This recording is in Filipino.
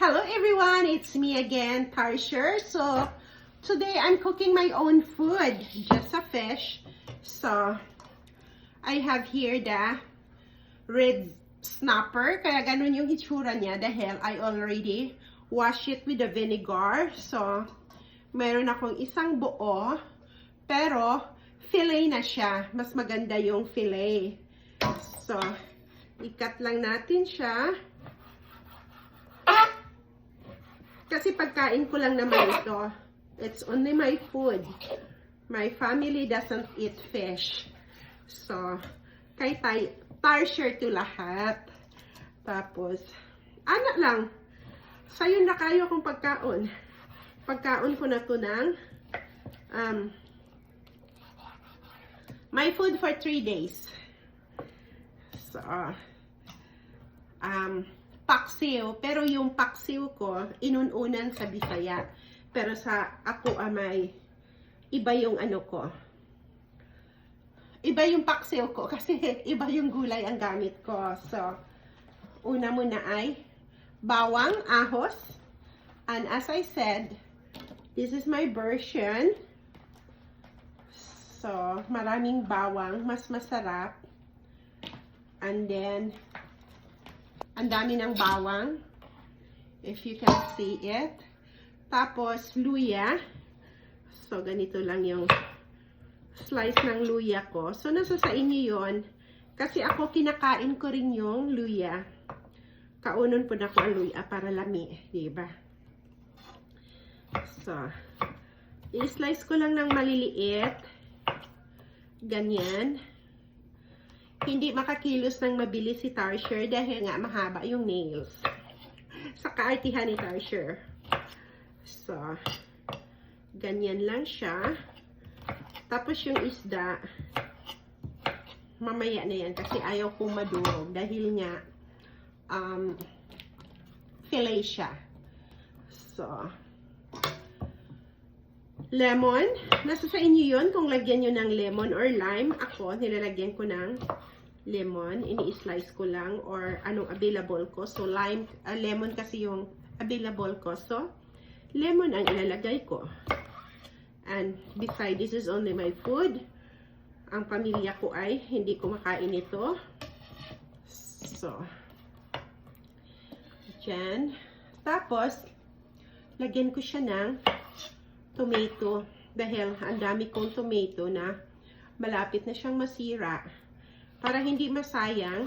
Hello everyone, it's me again, Tarsher. So, today I'm cooking my own food, just a fish. So, I have here the red snapper, kaya ganun yung hitsura niya dahil I already wash it with the vinegar. So, meron akong isang buo, pero fillet na siya. Mas maganda yung fillet. So, ikat lang natin siya. Kasi pagkain ko lang naman ito. It's only my food. My family doesn't eat fish. So, kay Tarsher to lahat. Tapos, anak lang. Sa'yo na kayo kung pagkaon. Pagkaon ko na to ng my food for 3 days. So, paksiw. Pero yung paksiw ko, inununan sa Bisaya. Pero sa ako may iba yung ano ko. Iba yung paksiw ko kasi iba yung gulay ang gamit ko. So, una muna ay bawang, ahos. And as I said, this is my version. So, maraming bawang, mas masarap. And then, ang dami ng bawang. If you can see it. Tapos, luya. So, ganito lang yung slice ng luya ko. So, nasa sa inyo yun. Kasi ako, kinakain ko rin yung luya. Kaunon po na ko ang luya para lami. Diba? So, i-slice ko lang ng maliliit. Ganyan. Hindi makakilos ng mabilis si Tarsher dahil nga mahaba yung nails. Sa kaartihan ni Tarsher. So, ganyan lang siya. Tapos yung isda, mamaya na yan kasi ayaw kong madurog dahil nga fillet siya. So, lemon. Nasa sa inyo yun kung lagyan nyo ng lemon or lime. Ako, nilalagyan ko ng lemon. Ini-slice ko lang or anong available ko. So, lemon kasi yung available ko. So, lemon ang ilalagay ko. And besides, this is only my food. Ang pamilya ko ay hindi kumakain ito. So, dyan. Tapos, lagyan ko siya ng tomato. Dahil ang dami kong tomato na malapit na siyang masira. Para hindi masayang,